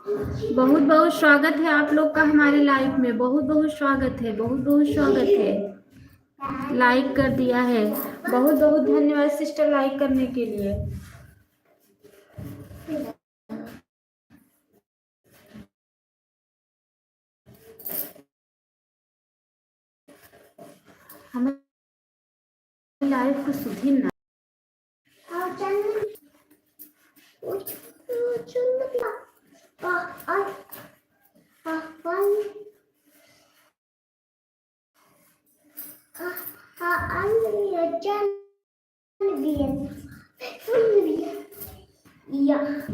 बहुत बहुत स्वागत है आप लोग का हमारे लाइव में। बहुत बहुत स्वागत है, बहुत बहुत स्वागत है। लाइक कर दिया है, बहुत बहुत धन्यवाद सिस्टर लाइक करने के लिए। हमें लाइव को सुधी ना।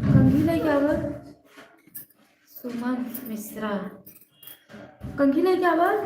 कंघी क्या बोल सुमन मिश्रा कंघी क्या बोल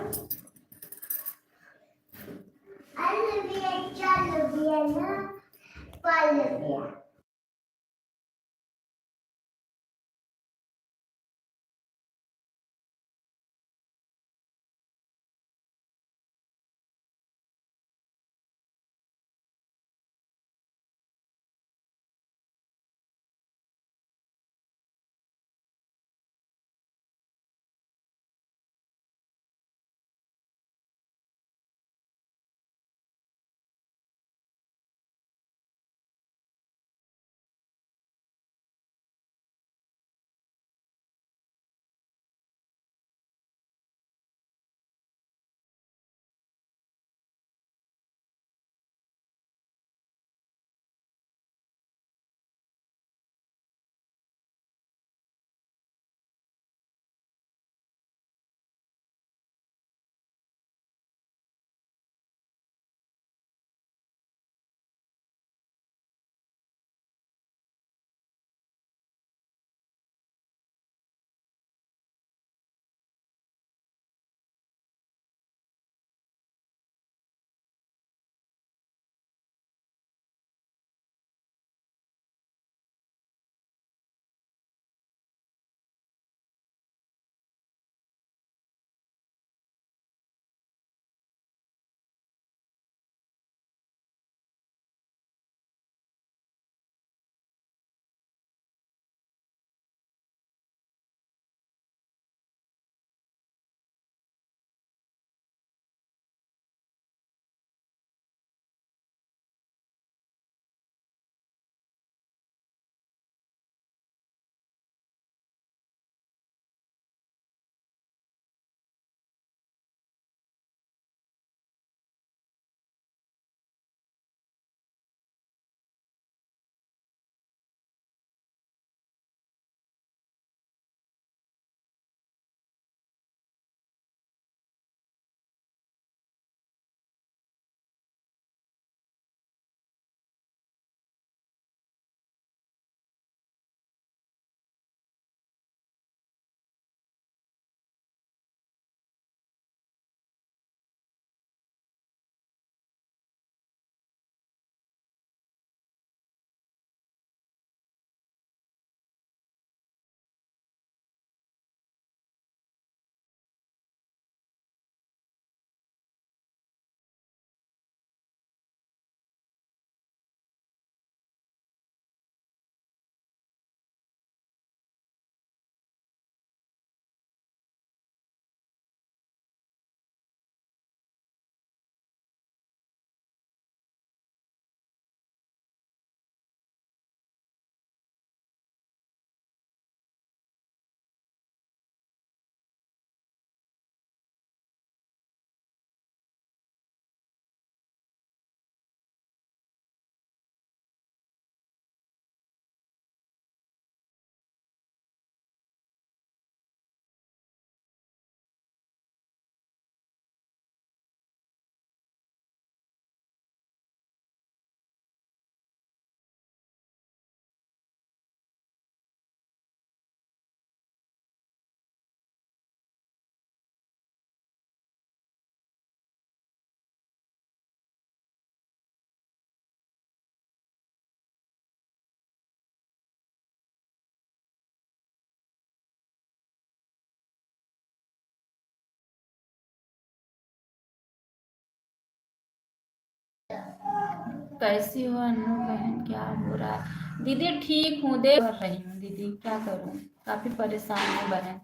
कैसी हो अन्नू बहन, क्या हो रहा है? दीदी ठीक हूँ, देख कर रही हूँ दीदी, क्या करूँ। काफ़ी परेशान है बहन।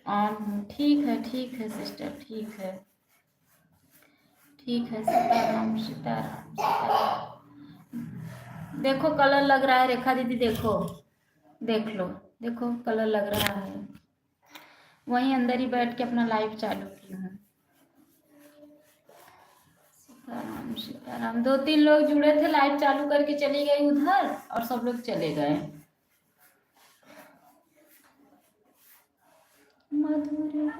ऑन हूँ, ठीक है सिस्टर, ठीक है सीताराम सीताराम सीताराम। देखो कलर लग रहा है रेखा दीदी, देखो देख लो, देखो कलर लग रहा है। वहीं अंदर ही बैठ के अपना लाइव चालू की हूँ। सीताराम सीताराम। 2-3 लोग जुड़े थे, लाइव चालू करके चली गई उधर और सब लोग चले गए। मधुर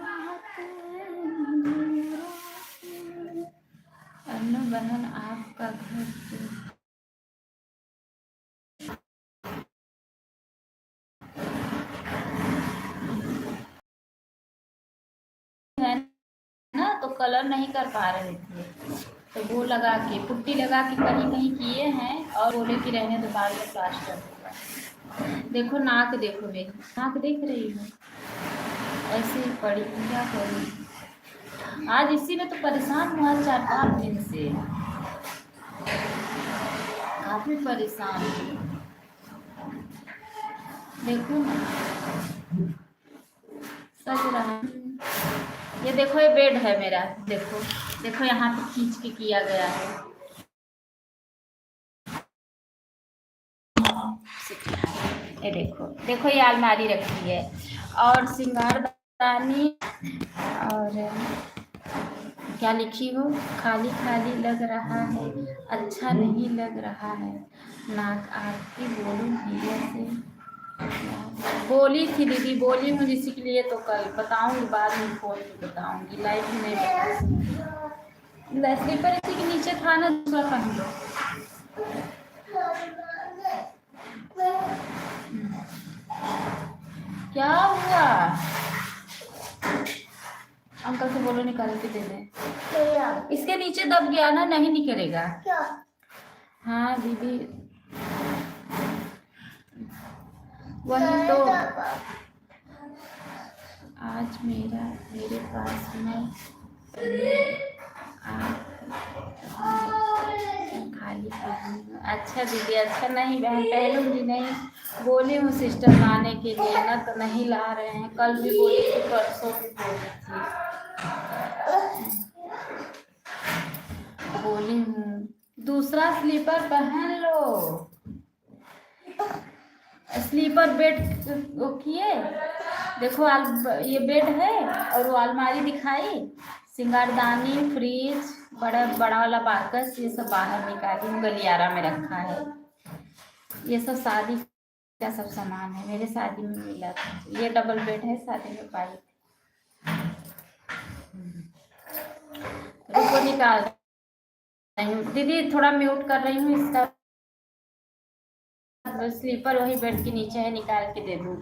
अन्नू बहन आपका घर है ना, तो कलर नहीं कर पा रहे थे, तो वो लगा के पुट्टी लगा के कहीं कहीं किए हैं और बोले कि रहने दो, बाद में प्लास्टर होगा। देखो नाक, देखो मेरी नाक देख रही हो, ऐसे ही पड़ी, क्या करूँ। आज इसी में तो परेशान हुआ 4-5 दिन से, काफी परेशान हूँ। देखो सज रहा है। ये देखो, ये बेड है मेरा, देखो देखो यहाँ पे खींच के किया गया है। ये देखो देखो, ये अलमारी रखी है और सिंगारदानी, और क्या लिखी हो, खाली खाली लग रहा है, अच्छा नहीं लग रहा है, नाक आपकी बोलूं धीरे से। बोली थी दीदी, बोली हूँ जिसी के लिए, तो कल बताऊंगी, बाद में फोन पे बताऊंगी, लाइव में नहीं बता। स्लीपर इसी के नीचे था ना, दूसरा पहन लो। क्या हुआ, अंकल से बोलो निकाल के दे दे। इसके नीचे दब गया ना, नहीं निकलेगा। हाँ दीदी, वही तो आज मेरे पास में खाली पहनूंगा। अच्छा दीदी, अच्छा नहीं बहन, पहनूंगी नहीं, बोली हूँ सिस्टर लाने के लिए ना, तो नहीं ला रहे हैं। कल भी बोली थी, परसों भी बोली थी, बोली हूँ दूसरा स्लीपर पहन लो। स्लीपर बेड किए, देखो ये बेड है और वो अलमारी दिखाई, सिंगारदानी, फ्रिज, बड़ा बड़ा वाला बाकस, ये सब बाहर निकाली हूँ, गलियारा में रखा है। ये सब शादी का सब सामान है, मेरे शादी में मिला था। ये डबल बेड है, शादी में पाई थी। रुको निकाल रही हूँ दीदी, थोड़ा म्यूट कर रही हूँ इसका। स्लीपर वही बेड के नीचे है, निकाल के दे दूँ।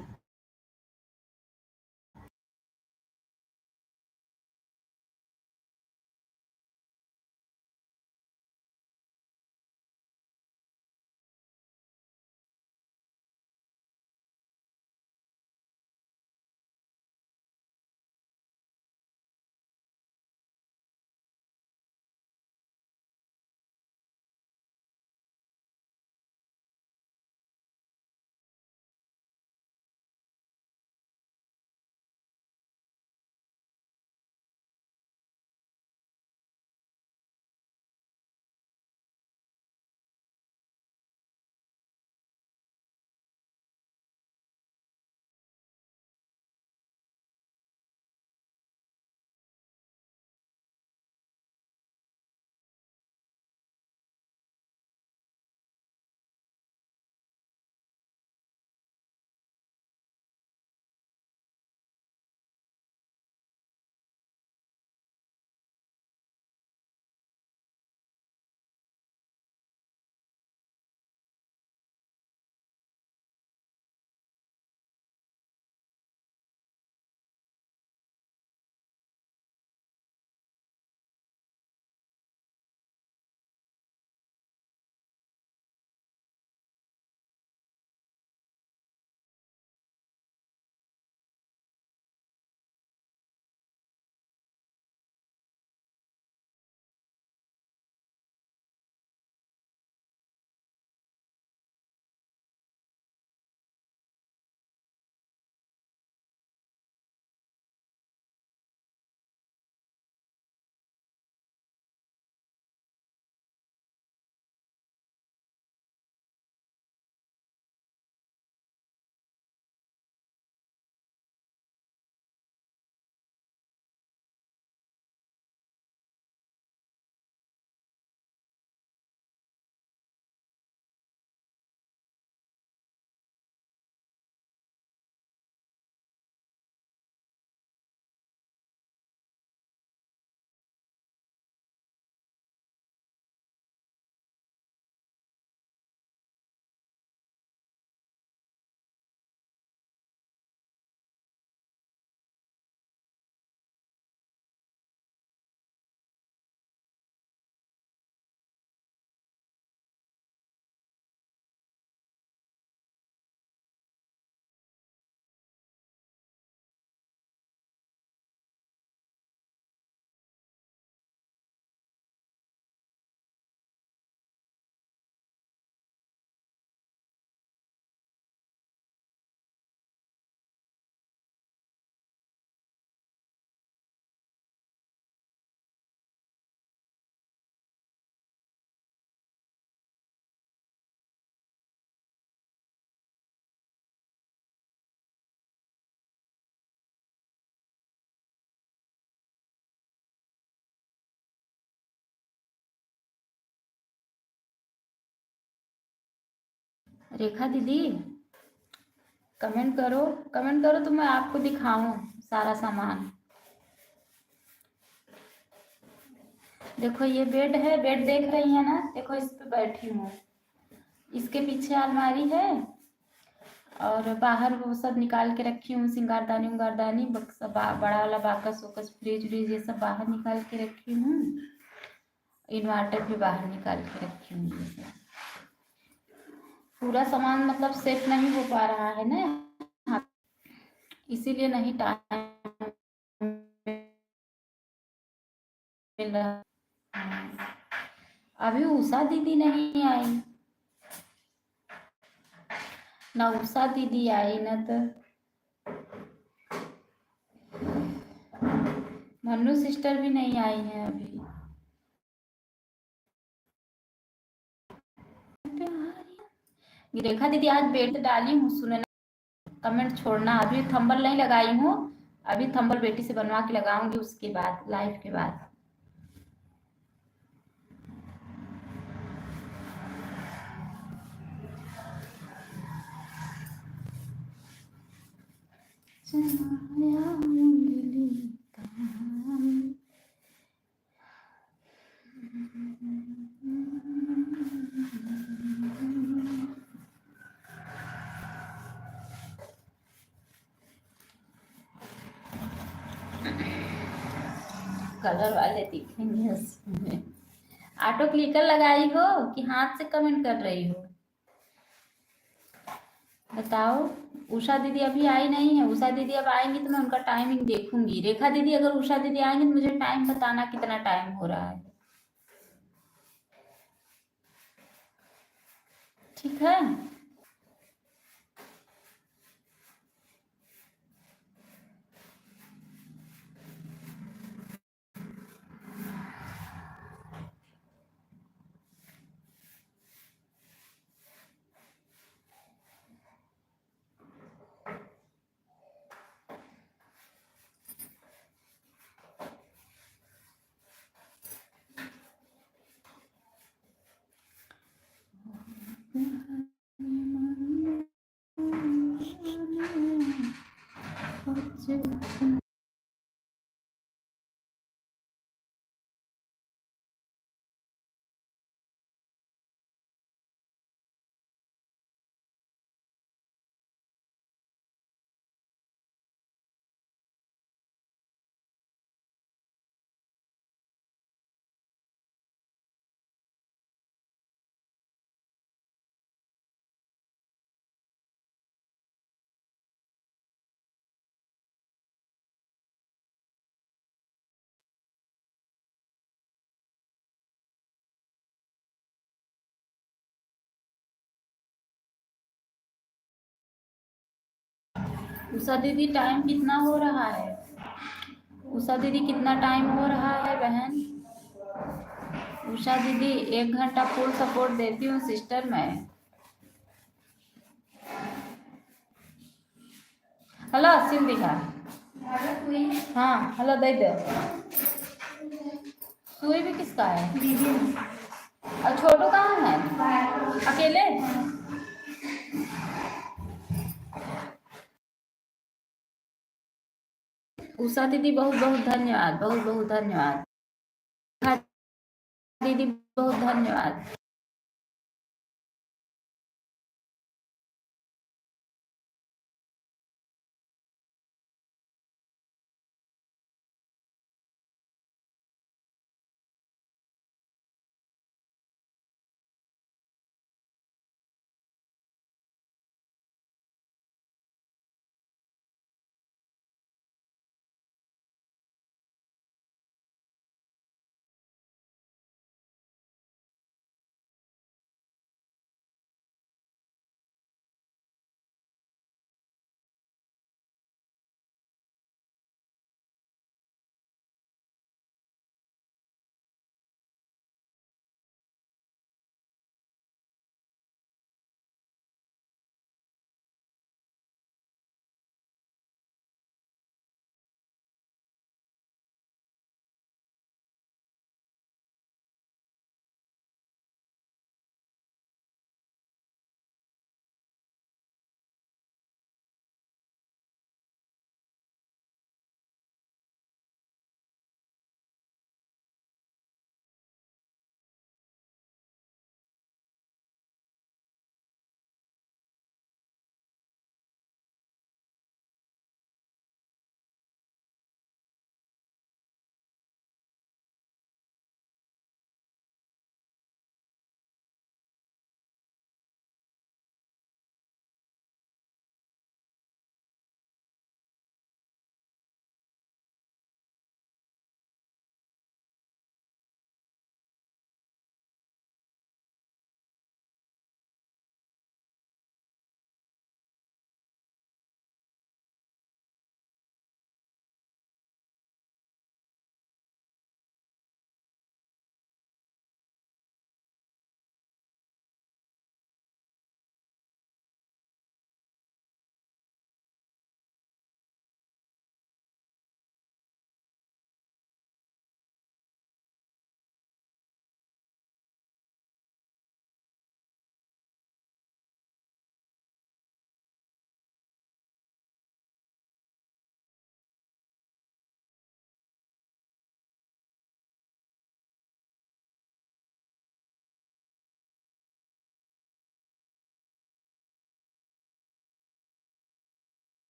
रेखा दीदी कमेंट करो, कमेंट करो तो मैं आपको दिखाऊं सारा सामान। देखो ये बेड है, बेड देख रही है ना, देखो इस पे बैठी हूँ, इसके पीछे अलमारी है और बाहर वो सब निकाल के रखी हूँ, सिंगारदानी उंगारदानी बक्सा, बड़ा वाला बाकस उकस, फ्रिज व्रिज ये सब बाहर निकाल के रखी हूँ। इन्वर्टर भी बाहर निकाल के रखी हूँ। ये सब पूरा सामान मतलब सेट नहीं हो पा रहा है ना, इसीलिए नहीं टाइम मिल रहा। अभी उषा दीदी नहीं आई, ना उषा दीदी आई ना तो मन्नू सिस्टर भी नहीं आई है अभी। रेखा दीदी आज बेट डाली हूँ, सुनना, कमेंट छोड़ना। अभी थंबल नहीं लगाई हूँ, अभी थंबल बेटी से बनवा के लगाऊंगी उसके बाद, लाइव के बाद। कलर वाले दिखेंगे उसमें। ऑटो क्लिकर लगाई हो कि हाथ से कमेंट कर रही हो, बताओ। उषा दीदी अभी आई नहीं है, उषा दीदी अब आएंगी तो मैं उनका टाइमिंग देखूंगी। रेखा दीदी अगर उषा दीदी आएंगी तो मुझे टाइम बताना कितना टाइम हो रहा है, ठीक है। उषा दीदी टाइम कितना हो रहा है? उषा दीदी कितना टाइम हो रहा है बहन? उषा दीदी 1 घंटा फुल सपोर्ट देती हूँ सिस्टर मैं। हेलो सिंधिका, हाँ हेलो दे दो। सुई भी किसका है दीदी? और छोटू कहाँ है, अकेले? उषा दीदी बहुत बहुत धन्यवाद, बहुत बहुत धन्यवाद। दीदी बहुत धन्यवाद।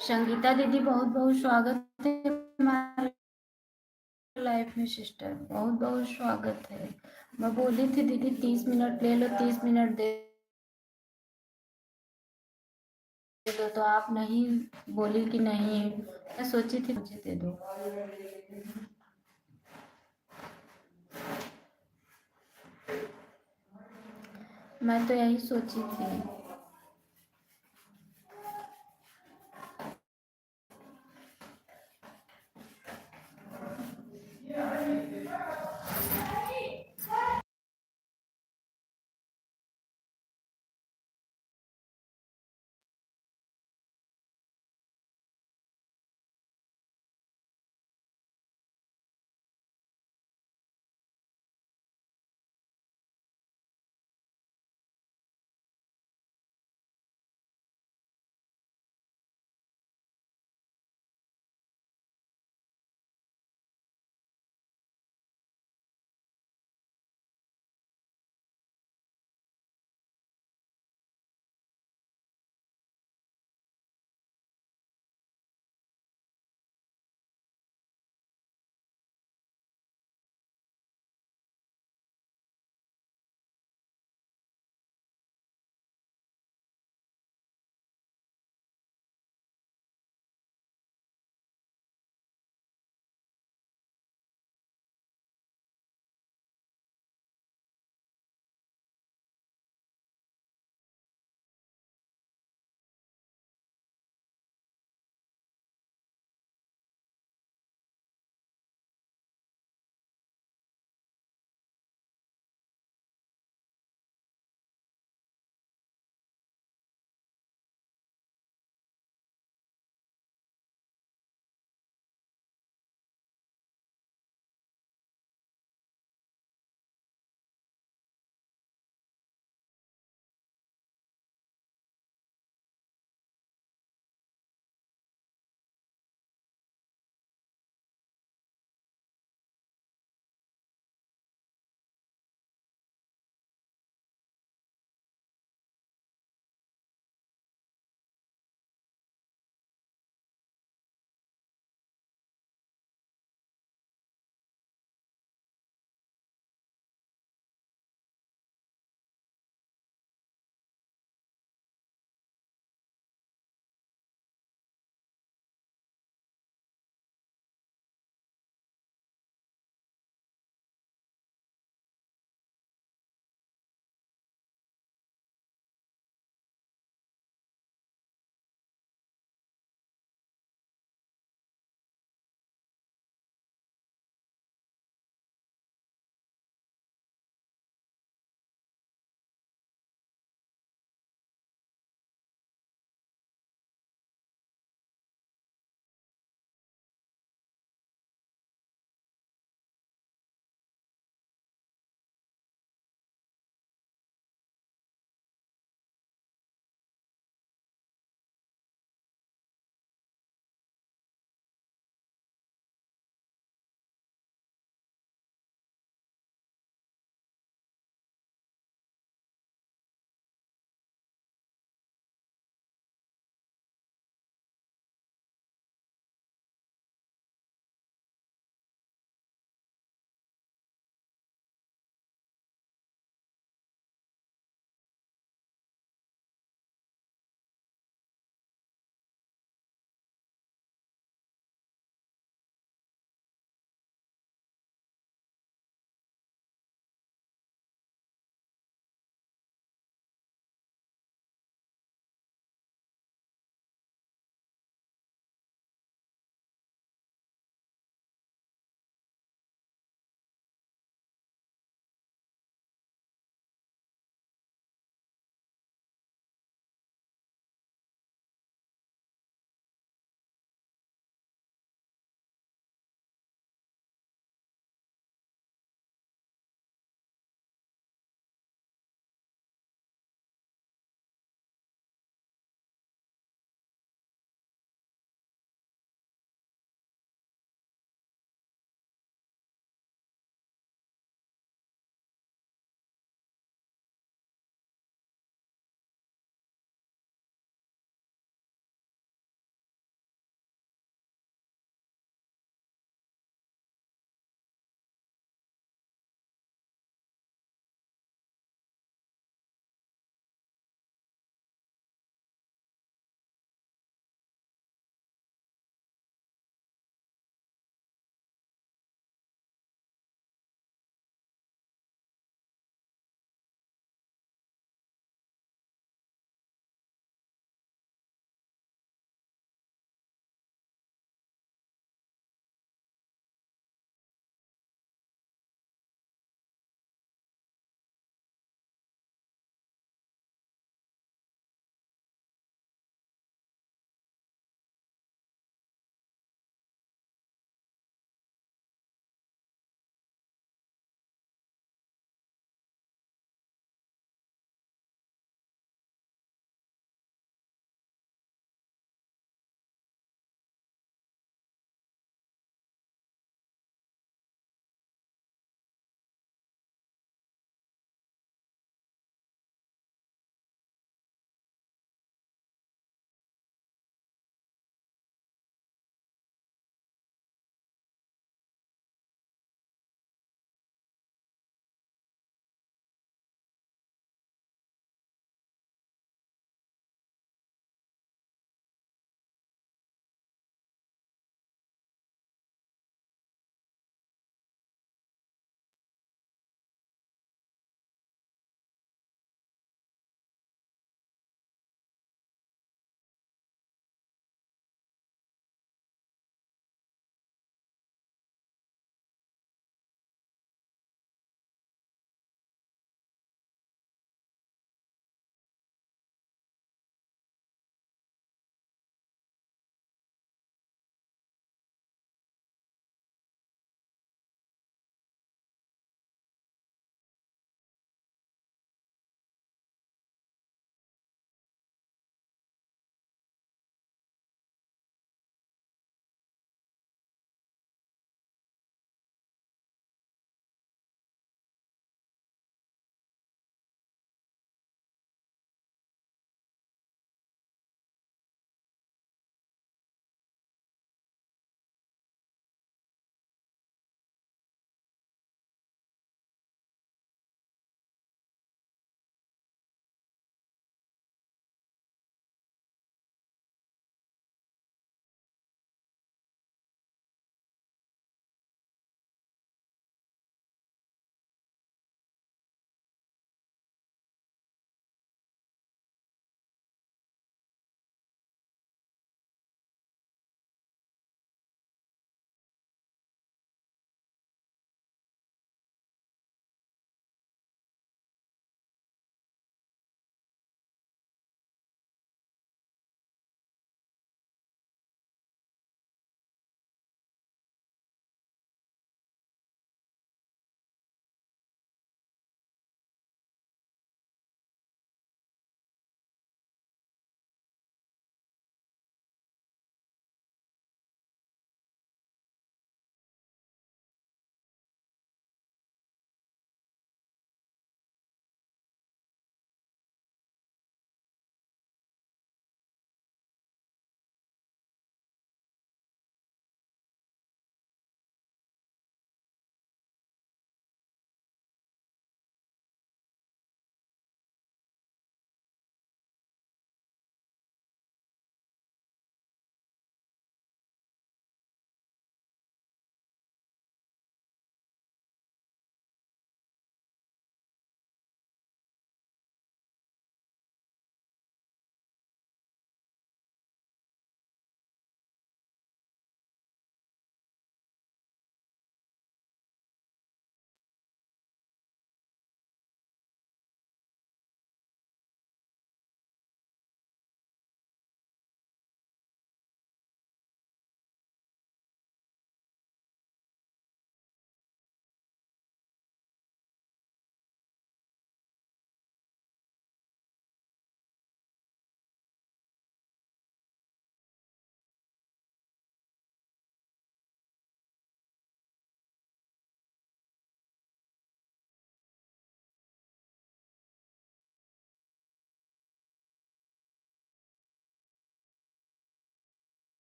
संगीता दीदी बहुत बहुत स्वागत है हमारे लाइफ में सिस्टर, बहुत बहुत स्वागत है। मैं बोली थी दीदी 30 मिनट ले लो, 30 मिनट दे दो, तो आप नहीं बोली कि नहीं, मैं सोची थी मुझे दे दो। मैं तो यही सोची थी।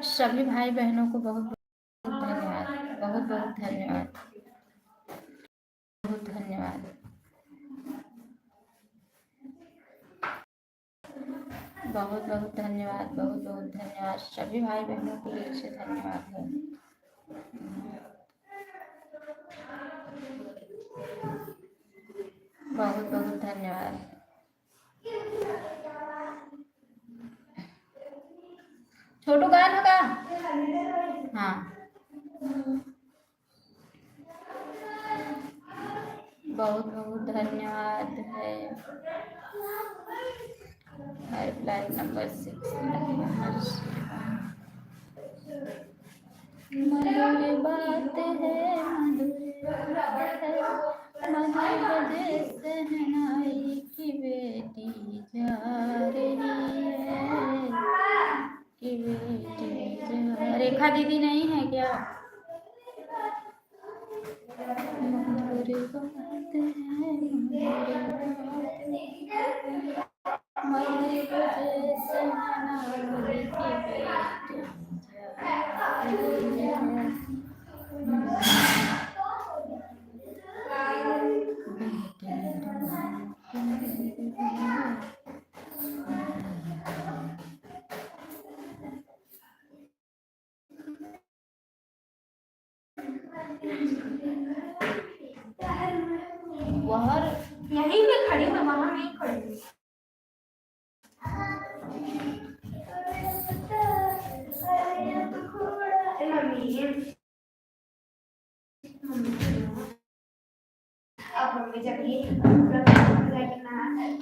सभी भाई बहनों को बहुत बहुत धन्यवाद, बहुत बहुत धन्यवाद, बहुत धन्यवाद, बहुत बहुत धन्यवाद, बहुत बहुत धन्यवाद। सभी भाई बहनों को दिल से धन्यवाद है। बहुत बहुत धन्यवाद। छोटू गायब होगा। हाँ, बहुत बहुत धन्यवाद है। हेल्पलाइन नंबर 6 मधुर बात है, मधुर बात है, मधुर बजे सहनाई की बेटी जा रही है, की बेटी जा। रेखा दीदी नहीं है क्या? मधुर बात है, मधुर बजे सहनाई की बेटी जा रही है। वहाँ यहीं पे खड़ी हूँ, वहाँ नहीं खड़ी हूँ।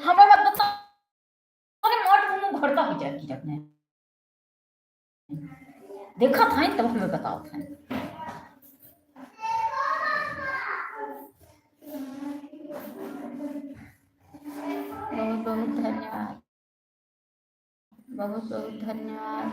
हमें मतलब तो मोट मुंह घड़ता हो जाती जब ने देखा था तब हमें बताओ था। बहुत बहुत धन्यवाद, बहुत बहुत धन्यवाद।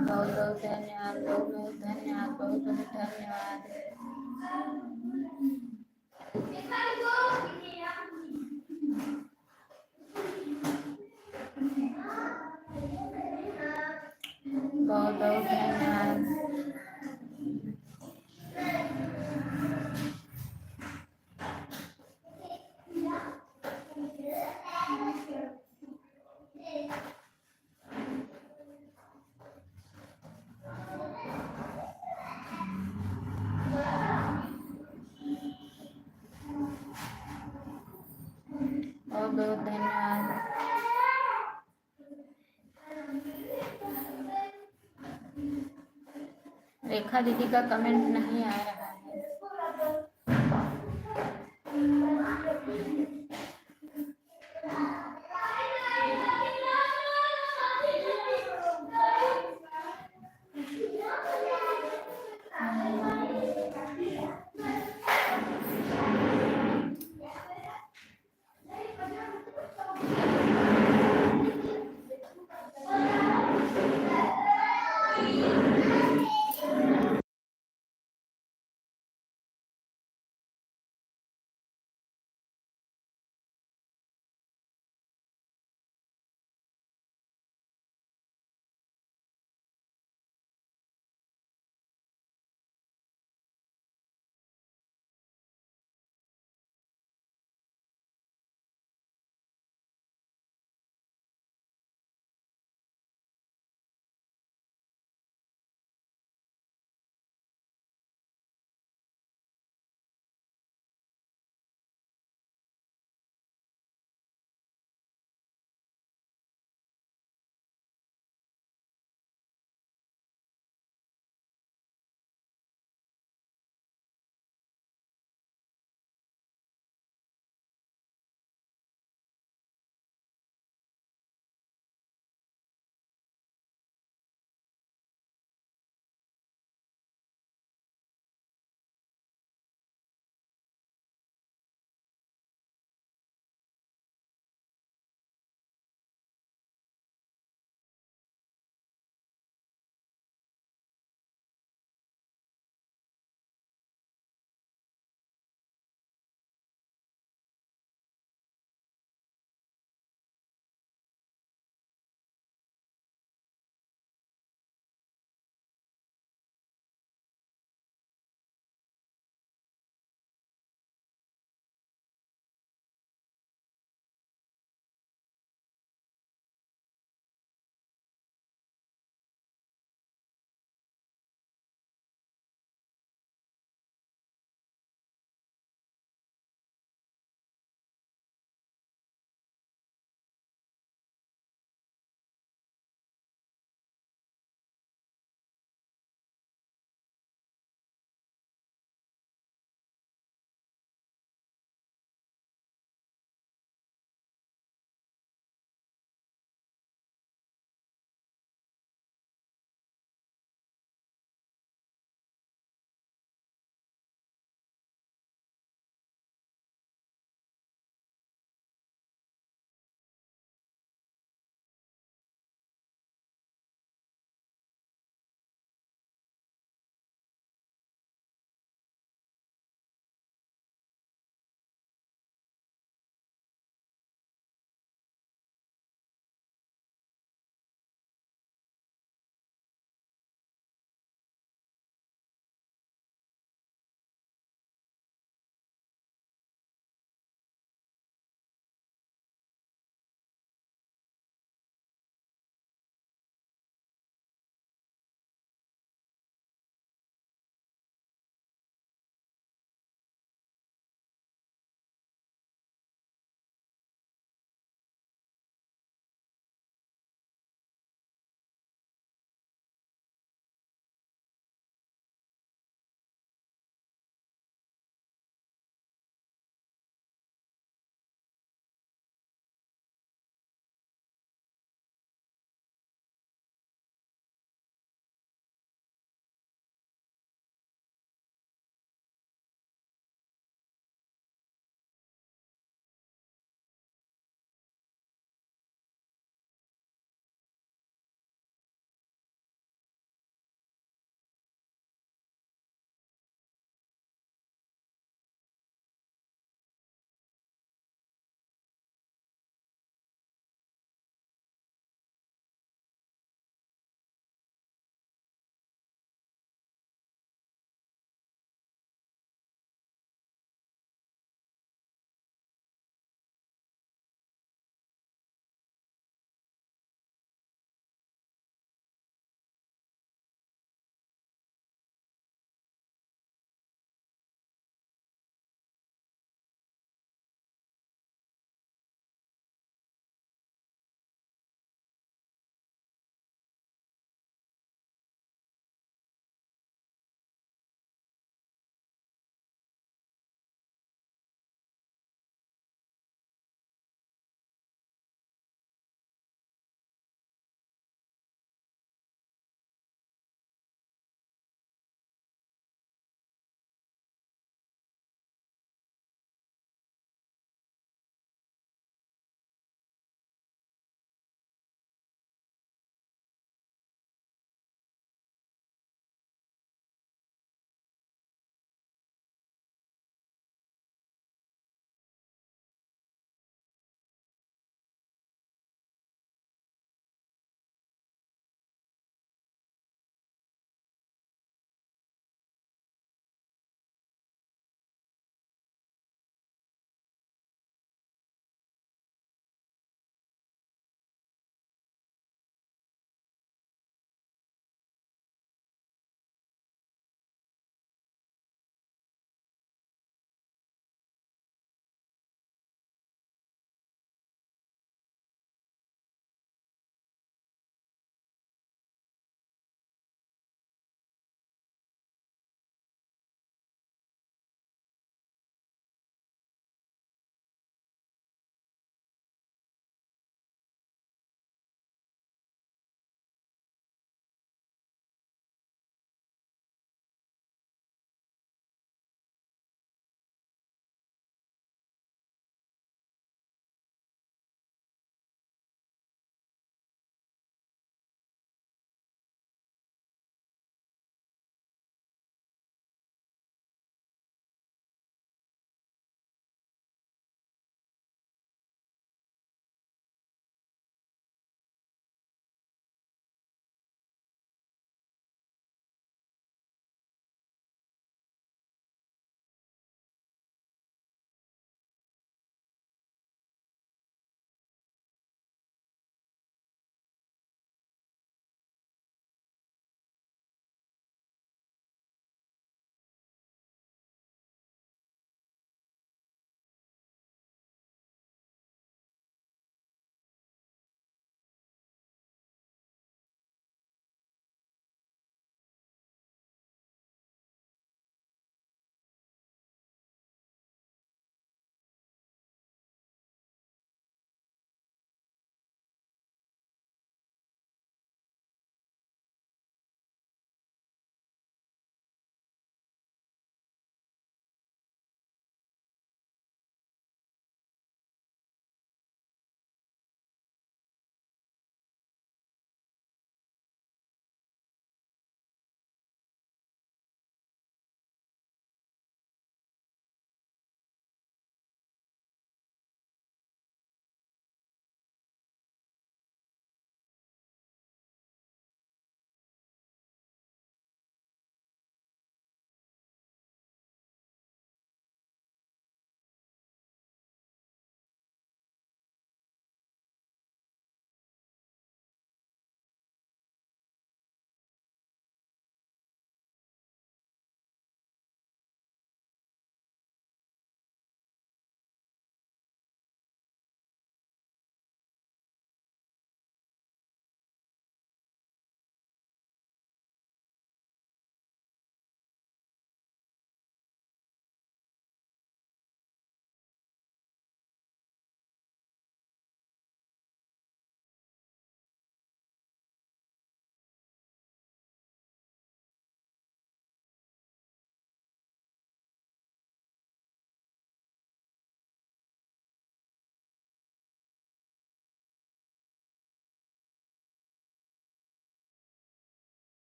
बहुत बहुत धन्यवाद, बहुत बहुत धन्यवाद, बहुत बहुत धन्यवाद। बहुत बहुत धन्यवाद। बहुत बहुत धन्यवाद। रेखा दीदी का कमेंट नहीं आ रहा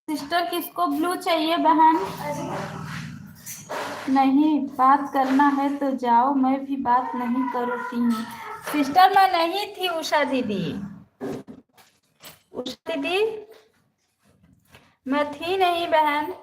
सिस्टर किसको ब्लू चाहिए बहन? नहीं बात करना है तो जाओ, मैं भी बात नहीं करती हूँ। सिस्टर मैं नहीं थी उषा दीदी, उषा दीदी मैं थी नहीं बहन।